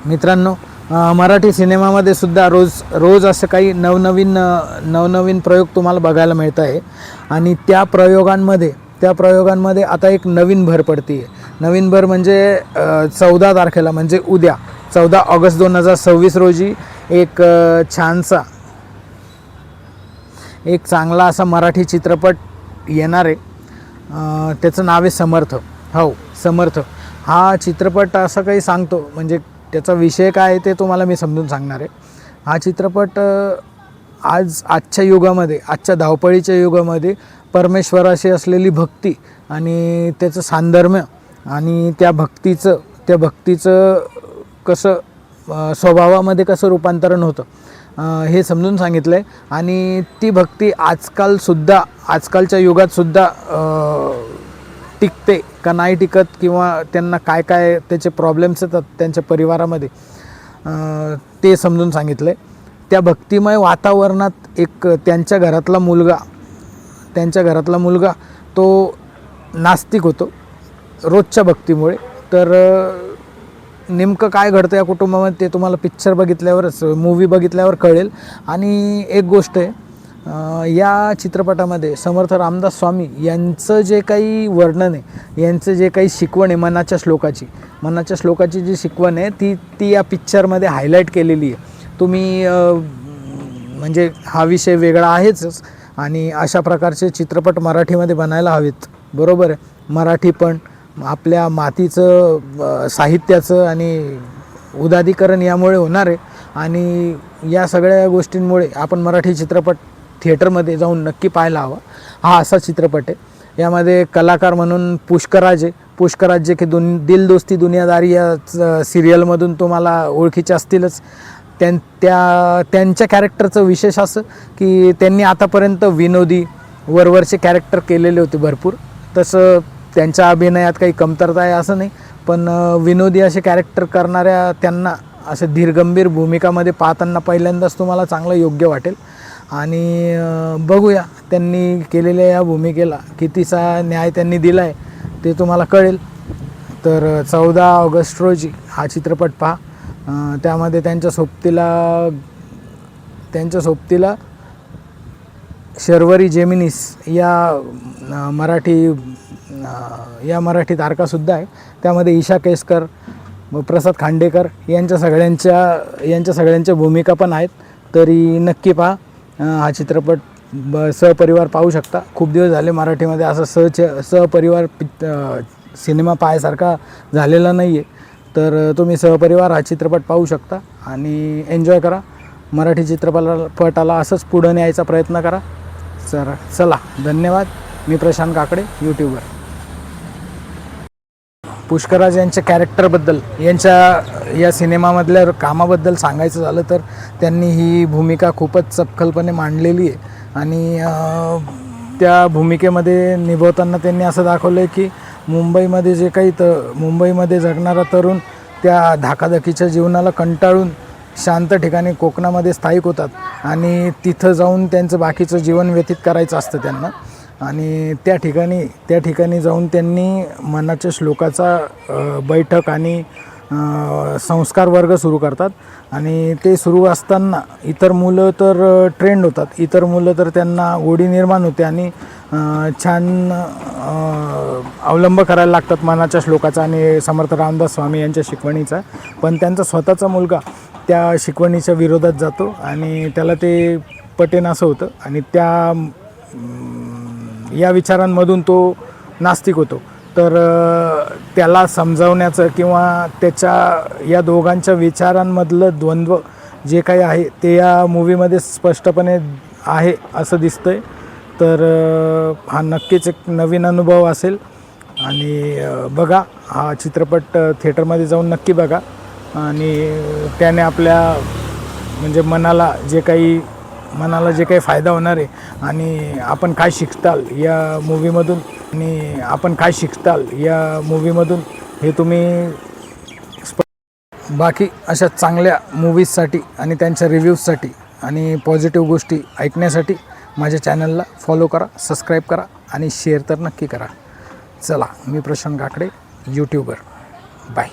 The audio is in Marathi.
मित्रांनो, मराठी सिनेमामध्ये सुद्धा रोज असं काही नवनवीन प्रयोग तुम्हाला बघायला मिळत आहे. आणि त्या प्रयोगांमध्ये आता एक नवीन भर पडते आहे. नवीन भर म्हणजे 14 तारखेला म्हणजे उद्या 14 ऑगस्ट 2026 रोजी एक एक चांगला असा मराठी चित्रपट येणार आहे. त्याचं नाव आहे समर्थ. हो, समर्थ हा चित्रपट असं काही सांगतो म्हणजे त्याचा विषय काय आहे ते तुम्हाला मी समजून सांगणार आहे. हा चित्रपट आजच्या युगामध्ये, आजच्या धावपळीच्या युगामध्ये परमेश्वराशी असलेली भक्ती आणि त्याचं साधर्म्य आणि त्या भक्तीचं कसं स्वभावामध्ये कसं रूपांतरण होतं हे समजून सांगितलं आहे. आणि ती भक्ती आजकालच्या युगातसुद्धा टिकते का नाही टिकत, किंवा त्यांना काय त्याचे प्रॉब्लेम्स येतात त्यांच्या परिवारामध्ये, ते समजून सांगितलं आहे. त्या भक्तिमय वातावरणात एक त्यांच्या घरातला मुलगा तो नास्तिक होतो रोजच्या भक्तीमुळे. तर नेमकं काय घडतं या कुटुंबामध्ये ते तुम्हाला मूवी बघितल्यावर कळेल. आणि एक गोष्ट आहे, या चित्रपटामध्ये समर्थ रामदास स्वामी यांचं जे काही वर्णन आहे, यांचं जे काही शिकवण आहे मनाच्या श्लोकाची जी शिकवण आहे ती या पिक्चरमध्ये हायलाईट केलेली आहे. तुम्ही म्हणजे हा विषय वेगळा आहेच आणि अशा प्रकारचे चित्रपट मराठीमध्ये बनायला हवेत. बरोबर आहे. मराठी पण आपल्या मातीचं साहित्याचं आणि उदारीकरण यामुळे होणार आहे. आणि या सगळ्या गोष्टींमुळे आपण मराठी चित्रपट थिएटरमध्ये जाऊन नक्की पाहायला हवा. हा असा चित्रपट आहे. यामध्ये कलाकार म्हणून पुष्कराज जे की दिल दोस्ती दुनियादारी या सिरियलमधून तुम्हाला ओळखीचे असतीलच. त्यांच्या कॅरेक्टरचं विशेष असं की त्यांनी आतापर्यंत विनोदी वरवरचे कॅरेक्टर केलेले होते भरपूर. तसं त्यांच्या अभिनयात काही कमतरता आहे असं नाही, पण विनोदी असे कॅरेक्टर करणाऱ्या त्यांना असं धीरगंभीर भूमिकामध्ये पाहताना पहिल्यांदाच तुम्हाला चांगलं योग्य वाटेल. आणि बघूया त्यांनी केलेल्या या भूमिकेला कितीसा न्याय त्यांनी दिला आहे ते तुम्हाला कळेल. तर 14 ऑगस्ट रोजी हा चित्रपट पहा. त्यामध्ये त्यांच्या सोबतीला शर्वरी जेमिनीस या मराठी तारकासुद्धा आहे. त्यामध्ये ईशा केसकर, प्रसाद खांडेकर यांच्या सगळ्यांच्या भूमिका पण आहेत. तरी नक्की पहा. हा चित्रपट सहपरिवार पाहू शकता. खूप दिवस झाले मराठीमध्ये असं सहपरिवार सिनेमा पाहायसारखा झालेला नाही आहे. तर तुम्ही सहपरिवार हा चित्रपट पाहू शकता आणि एन्जॉय करा. मराठी चित्रपटाला असंच पुढं न्यायचा प्रयत्न करा. चला, धन्यवाद. मी प्रशांत काकडे, यूट्यूबर. पुष्कराज यांच्या कॅरेक्टरबद्दल, या सिनेमामधल्या कामाबद्दल सांगायचं झालं तर त्यांनी ही भूमिका खूपच चपखलपणे मांडलेली आहे. आणि त्या भूमिकेमध्ये निभवताना त्यांनी असं दाखवलं आहे की मुंबईमध्ये जगणारा तरुण त्या धाकाधकीच्या जीवनाला कंटाळून शांत ठिकाणी कोकणामध्ये स्थायिक होतात आणि तिथं जाऊन त्यांचं बाकीचं जीवन व्यतीत करायचं असतं त्यांना. आणि त्या ठिकाणी जाऊन त्यांनी मनाच्या श्लोकाचा बैठक आणि संस्कार वर्ग सुरू करतात. आणि ते सुरू असताना इतर मुलं तर ट्रेंड होतात, इतर मुलं तर त्यांना गोडी निर्माण होते आणि छान अवलंब करायला लागतात मनाच्या श्लोकाचा आणि समर्थ रामदास स्वामी यांच्या शिकवणीचा. पण त्यांचा स्वतःचा मुलगा त्या शिकवणीच्या विरोधात जातो आणि त्याला ते पटेन असं होतं आणि या विचारांमधून तो नास्तिक होतो. तर त्याला समजावण्याचं किंवा या दोघांच्या विचारांमधलं द्वंद्व जे काही आहे ते या मूवीमध्ये स्पष्टपणे आहे असं दिसतंय. तर हा नक्कीच एक नवीन अनुभव असेल आणि बघा हा चित्रपट थिएटरमध्ये जाऊन नक्की बघा. आणि त्याने आपल्या म्हणजे मनाला जे काही फायदा होणार आहे आणि आपण काय शिकताल या मूवीमधून हे तुम्ही बाकी अशा चांगल्या मूवीजसाठी आणि त्यांच्या रिव्ह्यूजसाठी आणि पॉझिटिव्ह गोष्टी ऐकण्यासाठी माझ्या चॅनलला फॉलो करा, सबस्क्राईब करा आणि शेअर तर नक्की करा. चला, मी प्रशांत काकडे, यूट्यूबर. बाय.